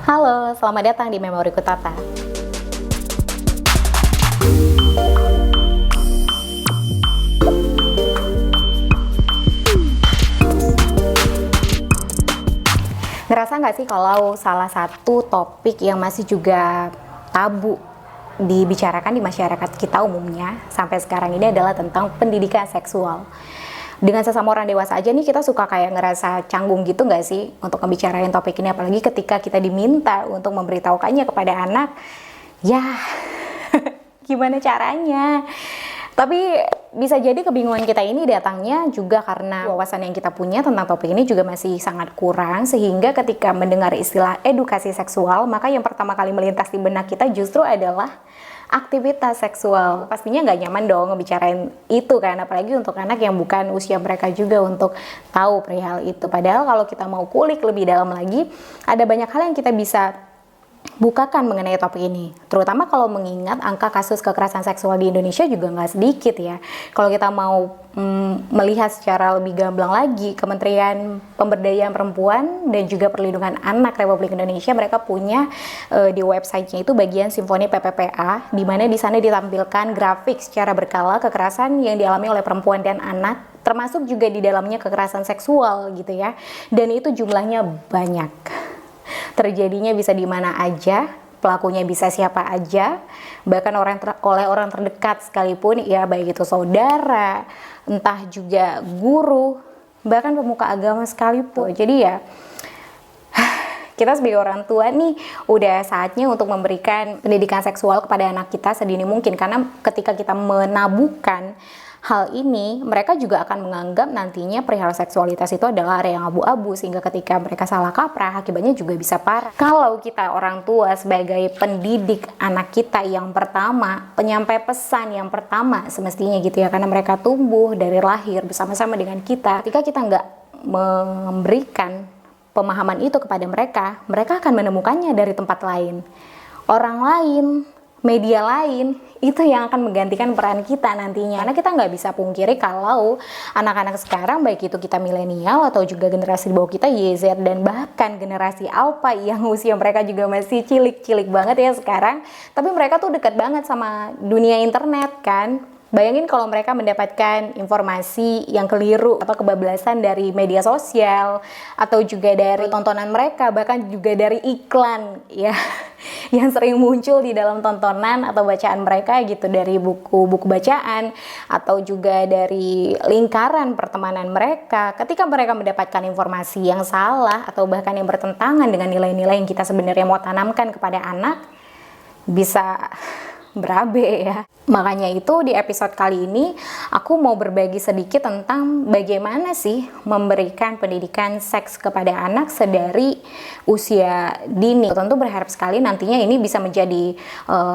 Halo, selamat datang di Memoriku Tata. Ngerasa nggak sih kalau salah satu topik yang masih juga tabu dibicarakan di masyarakat kita umumnya sampai sekarang ini adalah tentang pendidikan seksual. Dengan sesama orang dewasa aja nih kita suka kayak ngerasa canggung gitu nggak sih untuk ngebicarain topik ini, apalagi ketika kita diminta untuk memberitahukannya kepada anak. Ya, gimana caranya? Tapi bisa jadi kebingungan kita ini datangnya juga karena wawasan yang kita punya tentang topik ini juga masih sangat kurang, sehingga ketika mendengar istilah edukasi seksual, maka yang pertama kali melintas di benak kita justru adalah aktivitas seksual. Pastinya nggak nyaman dong ngebicarain itu kan, apalagi untuk anak yang bukan usia mereka juga untuk tahu perihal itu. Padahal kalau kita mau kulik lebih dalam lagi, ada banyak hal yang kita bisa bukakan mengenai topik ini, terutama kalau mengingat angka kasus kekerasan seksual di Indonesia juga nggak sedikit ya. Kalau kita mau melihat secara lebih gamblang lagi, Kementerian Pemberdayaan Perempuan dan juga Perlindungan Anak Republik Indonesia, mereka punya di websitenya itu bagian Simfoni PPPA, di mana di sana ditampilkan grafik secara berkala kekerasan yang dialami oleh perempuan dan anak, termasuk juga di dalamnya kekerasan seksual gitu ya, dan itu jumlahnya banyak. Terjadinya bisa di mana aja, pelakunya bisa siapa aja, bahkan oleh orang terdekat sekalipun, ya baik itu saudara, entah juga guru, bahkan pemuka agama sekalipun. Jadi ya, kita sebagai orang tua nih udah saatnya untuk memberikan pendidikan seksual kepada anak kita sedini mungkin, karena ketika kita menabuhkan hal ini, mereka juga akan menganggap nantinya perihal seksualitas itu adalah area yang abu-abu, sehingga ketika mereka salah kaprah, akibatnya juga bisa parah. Kalau kita orang tua sebagai pendidik anak kita yang pertama, penyampai pesan yang pertama semestinya gitu ya, karena mereka tumbuh dari lahir bersama-sama dengan kita. Ketika kita nggak memberikan pemahaman itu kepada mereka, mereka akan menemukannya dari tempat lain. Orang lain, media lain, itu yang akan menggantikan peran kita nantinya. Karena kita nggak bisa pungkiri kalau anak-anak sekarang, baik itu kita milenial atau juga generasi di bawah kita, Y, Z, dan bahkan generasi Alpha yang usia mereka juga masih cilik-cilik banget ya sekarang, tapi mereka tuh dekat banget sama dunia internet kan. Bayangin kalau mereka mendapatkan informasi yang keliru atau kebablasan dari media sosial, atau juga dari tontonan mereka, bahkan juga dari iklan ya yang sering muncul di dalam tontonan atau bacaan mereka gitu, dari buku-buku bacaan atau juga dari lingkaran pertemanan mereka. Ketika mereka mendapatkan informasi yang salah atau bahkan yang bertentangan dengan nilai-nilai yang kita sebenarnya mau tanamkan kepada anak, bisa berabe ya. Makanya itu di episode kali ini aku mau berbagi sedikit tentang bagaimana sih memberikan pendidikan seks kepada anak sedari usia dini. Tentu berharap sekali nantinya ini bisa menjadi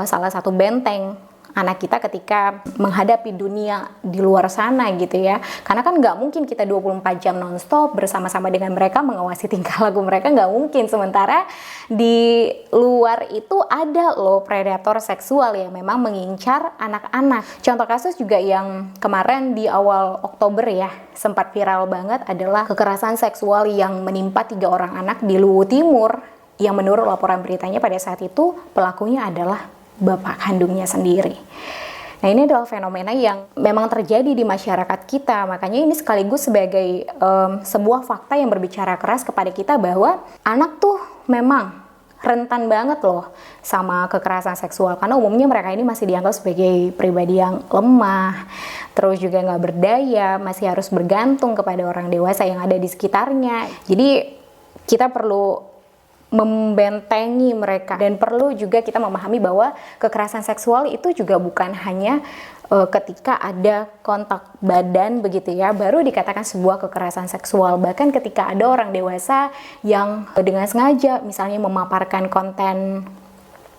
salah satu benteng anak kita ketika menghadapi dunia di luar sana gitu ya. Karena kan nggak mungkin kita 24 jam nonstop bersama-sama dengan mereka, mengawasi tingkah laku mereka, nggak mungkin. Sementara di luar itu ada loh predator seksual yang memang mengincar anak-anak. Contoh kasus juga yang kemarin di awal Oktober ya, sempat viral banget adalah kekerasan seksual yang menimpa 3 orang anak di Luwu Timur, yang menurut laporan beritanya pada saat itu pelakunya adalah bapak kandungnya sendiri. Nah, ini adalah fenomena yang memang terjadi di masyarakat kita. Makanya ini sekaligus sebagai sebuah fakta yang berbicara keras kepada kita bahwa anak tuh memang rentan banget loh sama kekerasan seksual, karena umumnya mereka ini masih dianggap sebagai pribadi yang lemah, terus juga nggak berdaya, masih harus bergantung kepada orang dewasa yang ada di sekitarnya. Jadi kita perlu membentengi mereka, dan perlu juga kita memahami bahwa kekerasan seksual itu juga bukan hanya ketika ada kontak badan begitu ya baru dikatakan sebuah kekerasan seksual. Bahkan ketika ada orang dewasa yang dengan sengaja misalnya memaparkan konten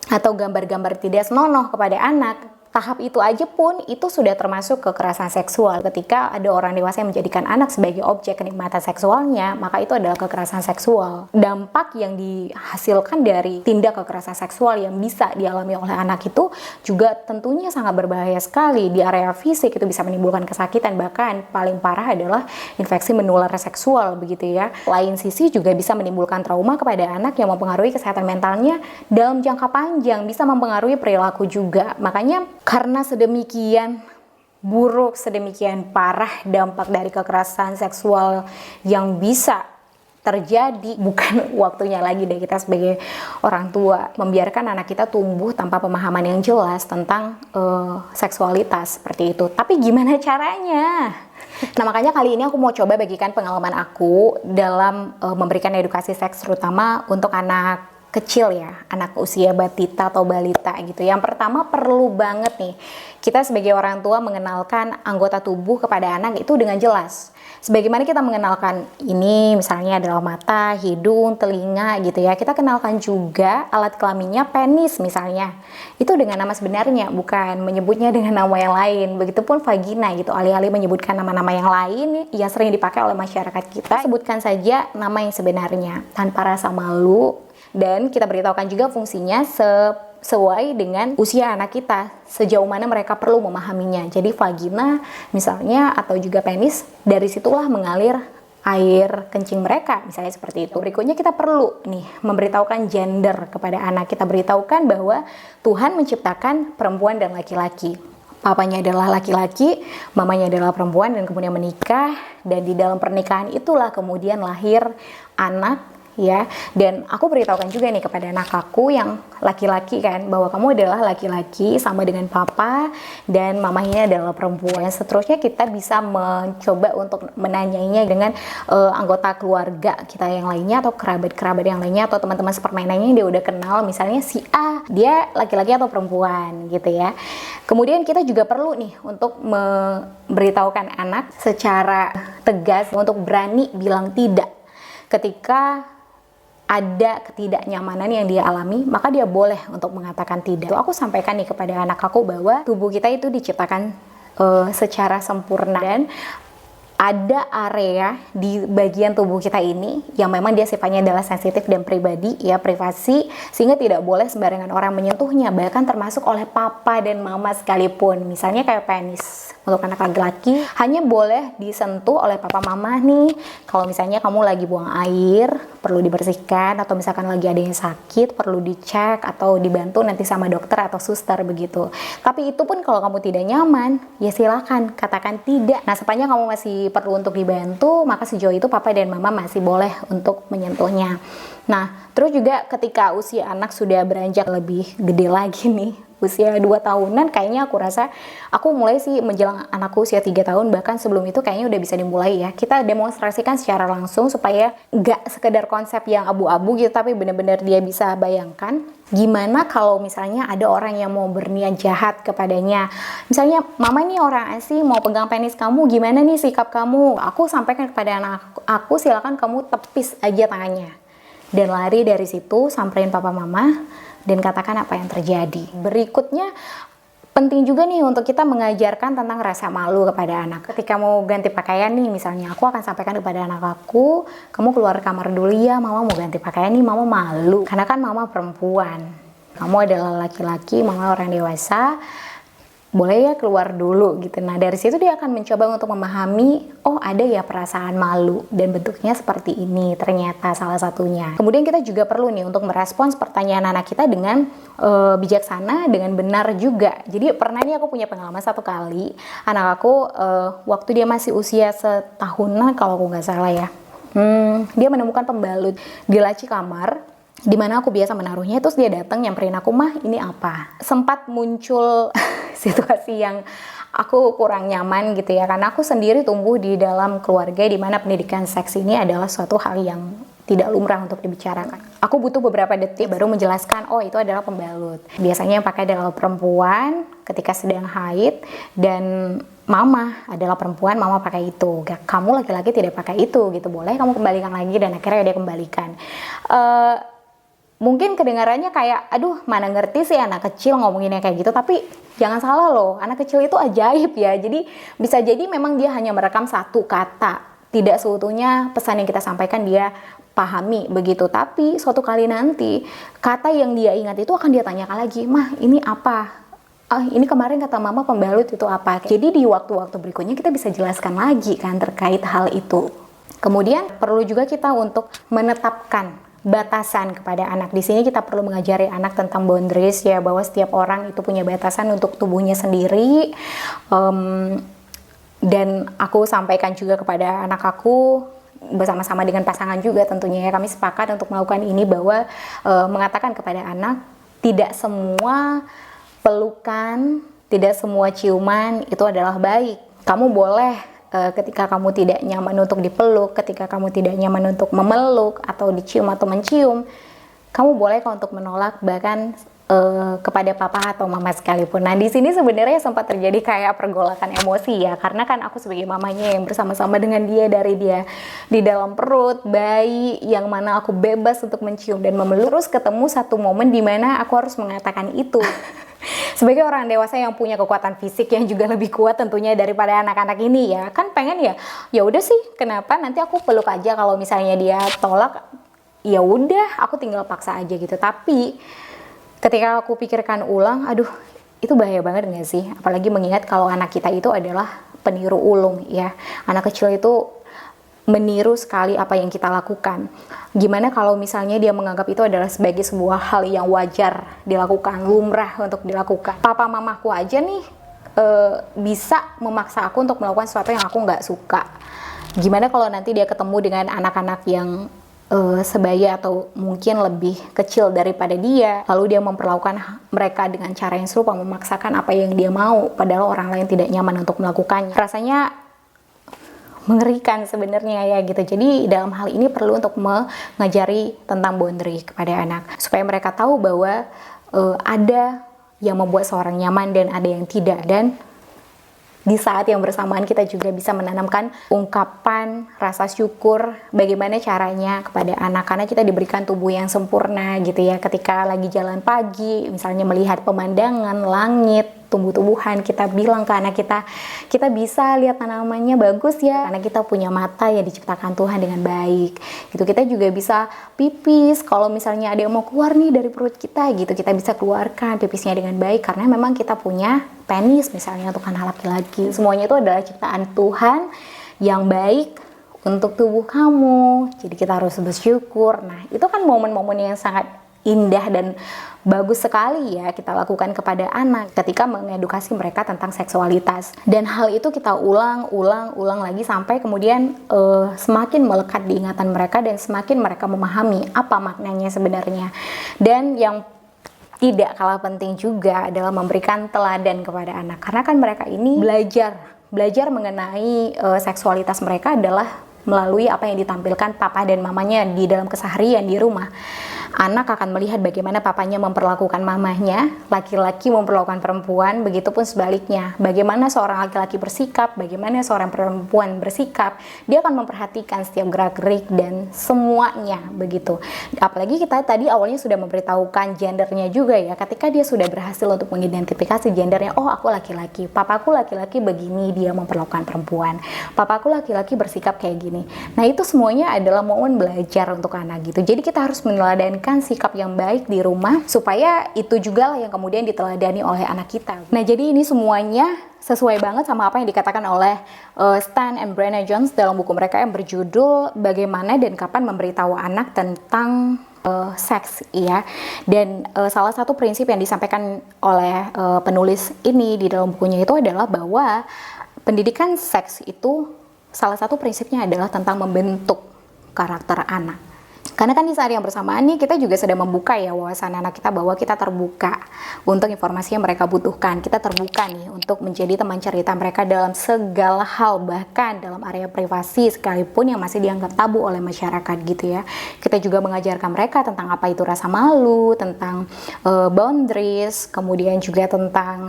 atau gambar-gambar tidak senonoh kepada anak, tahap itu aja pun itu sudah termasuk kekerasan seksual. Ketika ada orang dewasa yang menjadikan anak sebagai objek kenikmatan seksualnya, maka itu adalah kekerasan seksual. Dampak yang dihasilkan dari tindak kekerasan seksual yang bisa dialami oleh anak itu juga tentunya sangat berbahaya sekali. Di area fisik itu bisa menimbulkan kesakitan, bahkan paling parah adalah infeksi menular seksual begitu ya. Lain sisi juga bisa menimbulkan trauma kepada anak yang mempengaruhi kesehatan mentalnya dalam jangka panjang, bisa mempengaruhi perilaku juga. Makanya karena sedemikian buruk, sedemikian parah dampak dari kekerasan seksual yang bisa terjadi, bukan waktunya lagi deh kita sebagai orang tua membiarkan anak kita tumbuh tanpa pemahaman yang jelas tentang seksualitas seperti itu. Tapi gimana caranya? Nah, makanya kali ini aku mau coba bagikan pengalaman aku dalam memberikan edukasi seks, terutama untuk anak kecil ya, anak usia batita atau balita gitu. Yang pertama, perlu banget nih kita sebagai orang tua mengenalkan anggota tubuh kepada anak itu dengan jelas. Sebagaimana kita mengenalkan ini misalnya adalah mata, hidung, telinga gitu ya. Kita kenalkan juga alat kelaminnya penis misalnya. Itu dengan nama sebenarnya, bukan menyebutnya dengan nama yang lain. Begitupun vagina gitu. Alih-alih menyebutkan nama-nama yang lain yang sering dipakai oleh masyarakat kita, sebutkan saja nama yang sebenarnya tanpa rasa malu. Dan kita beritahukan juga fungsinya sesuai dengan usia anak kita, sejauh mana mereka perlu memahaminya. Jadi vagina misalnya atau juga penis, dari situlah mengalir air kencing mereka, misalnya seperti itu. Berikutnya kita perlu nih memberitahukan gender kepada anak. Kita beritahukan bahwa Tuhan menciptakan perempuan dan laki-laki. Papanya adalah laki-laki, mamanya adalah perempuan, dan kemudian menikah, dan di dalam pernikahan itulah kemudian lahir anak ya. Dan aku beritahukan juga nih kepada anak aku yang laki-laki kan, bahwa kamu adalah laki-laki sama dengan papa dan mamanya adalah perempuan. Dan seterusnya kita bisa mencoba untuk menanyainya dengan anggota keluarga kita yang lainnya atau kerabat-kerabat yang lainnya atau teman-teman sepermainannya yang dia udah kenal, misalnya si A dia laki-laki atau perempuan gitu ya. Kemudian kita juga perlu nih untuk memberitahukan anak secara tegas untuk berani bilang tidak ketika ada ketidaknyamanan yang dia alami, maka dia boleh untuk mengatakan tidak. Aku sampaikan nih kepada anak aku bahwa tubuh kita itu diciptakan secara sempurna, dan ada area di bagian tubuh kita ini yang memang dia sifatnya adalah sensitif dan pribadi ya, privasi, sehingga tidak boleh sembarangan orang menyentuhnya, bahkan termasuk oleh papa dan mama sekalipun. Misalnya kayak penis untuk anak laki-laki hanya boleh disentuh oleh papa mama nih kalau misalnya kamu lagi buang air, perlu dibersihkan, atau misalkan lagi ada yang sakit perlu dicek atau dibantu nanti sama dokter atau suster begitu. Tapi itu pun kalau kamu tidak nyaman, ya silakan katakan tidak. Nah, sepanjang kamu masih perlu untuk dibantu, maka sejauh itu papa dan mama masih boleh untuk menyentuhnya. Nah, terus juga ketika usia anak sudah beranjak lebih gede lagi nih, usia 2 tahunan, kayaknya aku rasa aku mulai sih menjelang anakku usia 3 tahun, bahkan sebelum itu kayaknya udah bisa dimulai ya. Kita demonstrasikan secara langsung supaya nggak sekedar konsep yang abu-abu gitu, tapi benar-benar dia bisa bayangkan gimana kalau misalnya ada orang yang mau berniat jahat kepadanya. Misalnya, mama nih orang asing mau pegang penis kamu, gimana nih sikap kamu? Aku sampaikan kepada anak aku, silakan kamu tepis aja tangannya. Dan lari dari situ, samperin papa mama, dan katakan apa yang terjadi. Berikutnya, penting juga nih untuk kita mengajarkan tentang rasa malu kepada anak. Ketika mau ganti pakaian nih, misalnya aku akan sampaikan kepada anak aku, kamu keluar kamar dulu ya, mama mau ganti pakaian nih, mama malu. Karena kan mama perempuan, kamu adalah laki-laki, mama orang dewasa, boleh ya keluar dulu gitu. Nah, dari situ dia akan mencoba untuk memahami, oh ada ya perasaan malu dan bentuknya seperti ini ternyata salah satunya. Kemudian kita juga perlu nih untuk merespons pertanyaan anak kita dengan bijaksana, dengan benar juga. Jadi pernah nih aku punya pengalaman satu kali, anak aku waktu dia masih usia setahunan kalau aku nggak salah ya, dia menemukan pembalut di laci kamar di mana aku biasa menaruhnya. Terus dia datang nyamperin aku, mah ini apa? Sempat muncul situasi yang aku kurang nyaman gitu ya, karena aku sendiri tumbuh di dalam keluarga di mana pendidikan seks ini adalah suatu hal yang tidak lumrah untuk dibicarakan. Aku butuh beberapa detik baru menjelaskan, oh itu adalah pembalut. Biasanya yang pakai adalah perempuan ketika sedang haid, dan mama adalah perempuan, mama pakai itu. Kamu laki-laki tidak pakai itu gitu, boleh kamu kembalikan lagi. Dan akhirnya dia kembalikan. mungkin kedengarannya kayak, aduh mana ngerti sih anak kecil ngomonginnya kayak gitu, tapi jangan salah loh, anak kecil itu ajaib ya. Jadi bisa jadi memang dia hanya merekam satu kata, tidak seutuhnya pesan yang kita sampaikan dia pahami begitu. Tapi suatu kali nanti kata yang dia ingat itu akan dia tanyakan lagi, mah ini apa? Ini kemarin kata mama pembalut itu apa? Jadi di waktu-waktu berikutnya kita bisa jelaskan lagi kan terkait hal itu. Kemudian perlu juga kita untuk menetapkan batasan kepada anak. Di sini kita perlu mengajari anak tentang boundaries ya, bahwa setiap orang itu punya batasan untuk tubuhnya sendiri. Dan aku sampaikan juga kepada anak aku bersama-sama dengan pasangan juga tentunya ya, kami sepakat untuk melakukan ini, bahwa mengatakan kepada anak tidak semua pelukan, tidak semua ciuman itu adalah baik. Kamu boleh ketika kamu tidak nyaman untuk dipeluk, ketika kamu tidak nyaman untuk memeluk atau dicium atau mencium, kamu boleh kok untuk menolak, bahkan kepada papa atau mama sekalipun. Nah di sini sebenarnya sempat terjadi kayak pergolakan emosi ya, karena kan aku sebagai mamanya yang bersama-sama dengan dia dari dia di dalam perut bayi, yang mana aku bebas untuk mencium dan memeluk, terus ketemu satu momen di mana aku harus mengatakan itu. Sebagai orang dewasa yang punya kekuatan fisik yang juga lebih kuat tentunya daripada anak-anak ini ya, kan pengen ya udah sih, kenapa nanti aku peluk aja, kalau misalnya dia tolak ya udah aku tinggal paksa aja gitu. Tapi ketika aku pikirkan ulang, aduh itu bahaya banget gak sih, apalagi mengingat kalau anak kita itu adalah peniru ulung ya. Anak kecil itu meniru sekali apa yang kita lakukan. Gimana kalau misalnya dia menganggap itu adalah sebagai sebuah hal yang wajar dilakukan, lumrah untuk dilakukan. Papa mamaku aja nih bisa memaksa aku untuk melakukan sesuatu yang aku nggak suka. Gimana kalau nanti dia ketemu dengan anak-anak yang sebaya atau mungkin lebih kecil daripada dia, lalu dia memperlakukan mereka dengan cara yang serupa, memaksakan apa yang dia mau, padahal orang lain tidak nyaman untuk melakukannya. Rasanya mengerikan sebenarnya ya gitu. Jadi dalam hal ini perlu untuk mengajari tentang boundary kepada anak, supaya mereka tahu bahwa ada yang membuat seorang nyaman dan ada yang tidak. Dan di saat yang bersamaan kita juga bisa menanamkan ungkapan rasa syukur bagaimana caranya kepada anak, karena kita diberikan tubuh yang sempurna gitu ya. Ketika lagi jalan pagi misalnya melihat pemandangan, langit, tumbuh-tumbuhan, kita bilang ke anak kita bisa lihat tanamannya bagus ya, karena kita punya mata yang diciptakan Tuhan dengan baik. Itu kita juga bisa pipis, kalau misalnya ada yang mau keluar nih dari perut kita gitu, kita bisa keluarkan pipisnya dengan baik, karena memang kita punya penis misalnya untuk anak laki-laki. Semuanya itu adalah ciptaan Tuhan yang baik untuk tubuh kamu. Jadi kita harus bersyukur. Nah, itu kan momen-momen yang sangat indah dan bagus sekali ya kita lakukan kepada anak ketika mengedukasi mereka tentang seksualitas. Dan hal itu kita ulang lagi sampai kemudian semakin melekat di ingatan mereka dan semakin mereka memahami apa maknanya sebenarnya. Dan yang tidak kalah penting juga adalah memberikan teladan kepada anak, karena kan mereka ini belajar mengenai seksualitas mereka adalah melalui apa yang ditampilkan papa dan mamanya di dalam keseharian di rumah. Anak akan melihat bagaimana papanya memperlakukan mamanya, laki-laki memperlakukan perempuan, begitupun sebaliknya. Bagaimana seorang laki-laki bersikap, bagaimana seorang perempuan bersikap, dia akan memperhatikan setiap gerak-gerik dan semuanya begitu. Apalagi kita tadi awalnya sudah memberitahukan gendernya juga ya, ketika dia sudah berhasil untuk mengidentifikasi gendernya, oh aku laki-laki, papaku laki-laki begini, dia memperlakukan perempuan, papaku laki-laki bersikap kayak gini. Nah itu semuanya adalah momen belajar untuk anak gitu. Jadi kita harus meneladankan sikap yang baik di rumah, supaya itu juga lah yang kemudian diteladani oleh anak kita. Nah jadi ini semuanya sesuai banget sama apa yang dikatakan oleh Stan and Brenna Jones dalam buku mereka yang berjudul Bagaimana dan Kapan Memberitahu Anak Tentang Seks ya. Dan salah satu prinsip yang disampaikan oleh penulis ini di dalam bukunya itu adalah bahwa pendidikan seks itu salah satu prinsipnya adalah tentang membentuk karakter anak. Karena kan di saat yang bersamaan nih kita juga sedang membuka ya wawasan anak kita, bahwa kita terbuka untuk informasi yang mereka butuhkan. Kita terbuka nih untuk menjadi teman cerita mereka dalam segala hal, bahkan dalam area privasi sekalipun yang masih dianggap tabu oleh masyarakat gitu ya. Kita juga mengajarkan mereka tentang apa itu rasa malu, tentang boundaries, kemudian juga tentang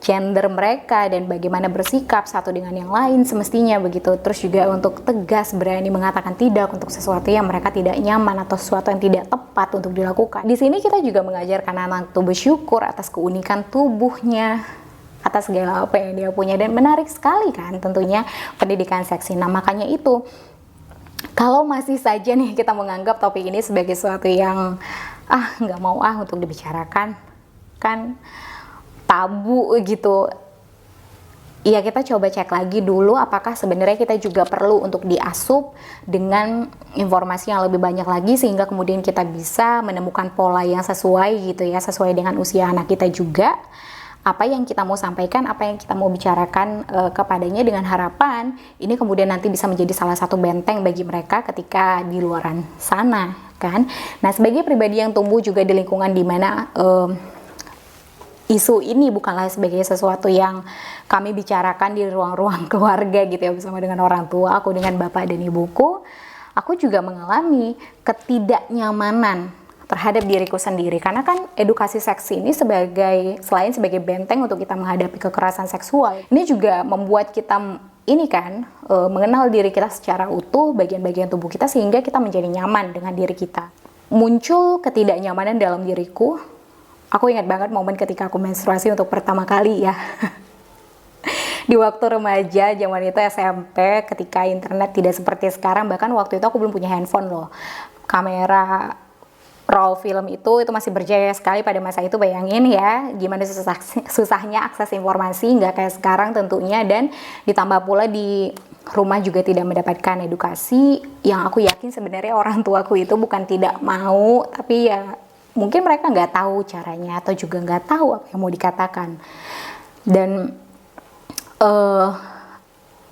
gender mereka dan bagaimana bersikap satu dengan yang lain semestinya begitu. Terus juga untuk tegas berani mengatakan tidak untuk sesuatu yang mereka mereka tidak nyaman atau sesuatu yang tidak tepat untuk dilakukan. Di sini kita juga mengajarkan anak tuh bersyukur atas keunikan tubuhnya, atas segala apa yang dia punya, dan menarik sekali kan tentunya pendidikan seksi. Nah makanya itu, kalau masih saja nih kita menganggap topik ini sebagai sesuatu yang nggak mau untuk dibicarakan, kan tabu gitu. Ya kita coba cek lagi dulu apakah sebenarnya kita juga perlu untuk diasup dengan informasi yang lebih banyak lagi, sehingga kemudian kita bisa menemukan pola yang sesuai gitu ya, sesuai dengan usia anak kita juga. Apa yang kita mau sampaikan, apa yang kita mau bicarakan kepadanya, dengan harapan ini kemudian nanti bisa menjadi salah satu benteng bagi mereka ketika di luaran sana kan. Nah sebagai pribadi yang tumbuh juga di lingkungan dimana isu ini bukanlah sebagai sesuatu yang kami bicarakan di ruang-ruang keluarga gitu ya, bersama dengan orang tua aku, dengan bapak dan ibuku, aku juga mengalami ketidaknyamanan terhadap diriku sendiri. Karena kan edukasi seks ini selain sebagai benteng untuk kita menghadapi kekerasan seksual, ini juga membuat kita mengenal diri kita secara utuh, bagian-bagian tubuh kita, sehingga kita menjadi nyaman dengan diri kita. Muncul ketidaknyamanan dalam diriku. Aku ingat banget momen ketika aku menstruasi untuk pertama kali ya. Di waktu remaja, zaman itu SMP, ketika internet tidak seperti sekarang, bahkan waktu itu aku belum punya handphone loh. Kamera roll film itu masih berjaya sekali pada masa itu. Bayangin ya, gimana susahnya akses informasi, nggak kayak sekarang tentunya. Dan ditambah pula di rumah juga tidak mendapatkan edukasi, yang aku yakin sebenarnya orang tuaku itu bukan tidak mau, tapi ya mungkin mereka nggak tahu caranya, atau juga nggak tahu apa yang mau dikatakan. Dan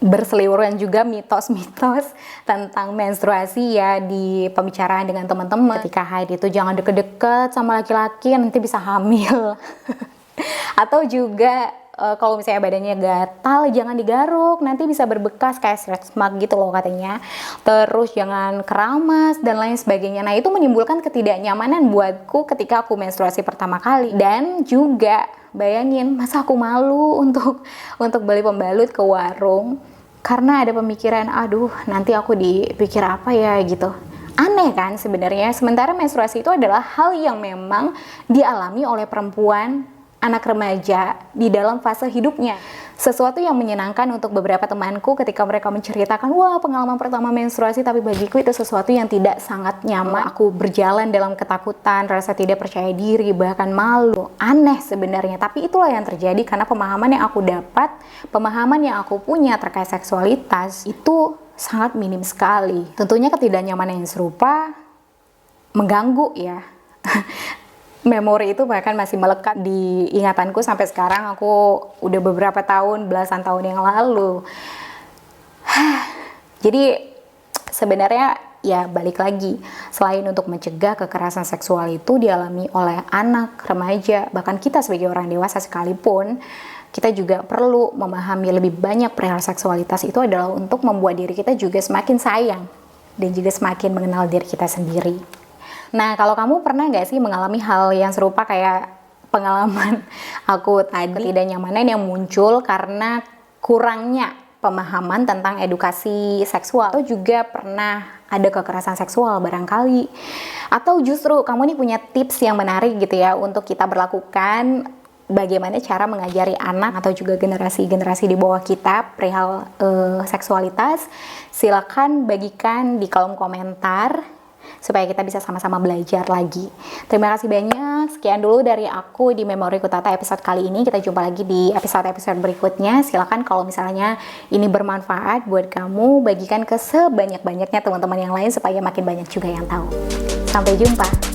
berseliweran juga mitos-mitos tentang menstruasi ya di pembicaraan dengan teman-teman. Ketika haid itu jangan deket-deket sama laki-laki, nanti bisa hamil. Atau juga kalau misalnya badannya gatal, jangan digaruk, nanti bisa berbekas kayak stretch mark gitu loh katanya. Terus jangan keramas dan lain sebagainya. Nah itu menimbulkan ketidaknyamanan buatku ketika aku menstruasi pertama kali. Dan juga bayangin, masa aku malu untuk beli pembalut ke warung karena ada pemikiran, aduh nanti aku dipikir apa ya gitu. Aneh kan sebenarnya. Sementara menstruasi itu adalah hal yang memang dialami oleh perempuan, anak remaja di dalam fase hidupnya. Sesuatu yang menyenangkan untuk beberapa temanku ketika mereka menceritakan, wah pengalaman pertama menstruasi, tapi bagiku itu sesuatu yang tidak sangat nyaman. Aku berjalan dalam ketakutan, rasa tidak percaya diri, bahkan malu. Aneh sebenarnya, tapi itulah yang terjadi karena pemahaman yang aku dapat, pemahaman yang aku punya terkait seksualitas itu sangat minim sekali. Tentunya ketidaknyamanan yang serupa mengganggu ya. Memori itu bahkan masih melekat di ingatanku sampai sekarang. Aku udah beberapa tahun, belasan tahun yang lalu. Jadi sebenarnya ya balik lagi, selain untuk mencegah kekerasan seksual itu dialami oleh anak, remaja, bahkan kita sebagai orang dewasa sekalipun, kita juga perlu memahami lebih banyak perihal seksualitas itu adalah untuk membuat diri kita juga semakin sayang dan juga semakin mengenal diri kita sendiri. Nah, kalau kamu pernah nggak sih mengalami hal yang serupa kayak pengalaman aku tadi, ketidaknyamanan yang muncul karena kurangnya pemahaman tentang edukasi seksual, atau juga pernah ada kekerasan seksual barangkali, atau justru kamu nih punya tips yang menarik gitu ya untuk kita berlakukan, bagaimana cara mengajari anak atau juga generasi-generasi di bawah kita perihal seksualitas. Silakan bagikan di kolom komentar supaya kita bisa sama-sama belajar lagi. Terima kasih banyak. Sekian dulu dari aku di Memori Kutata episode kali ini. Kita jumpa lagi di episode-episode berikutnya. Silakan kalau misalnya ini bermanfaat buat kamu, bagikan ke sebanyak-banyaknya teman-teman yang lain supaya makin banyak juga yang tahu. Sampai jumpa.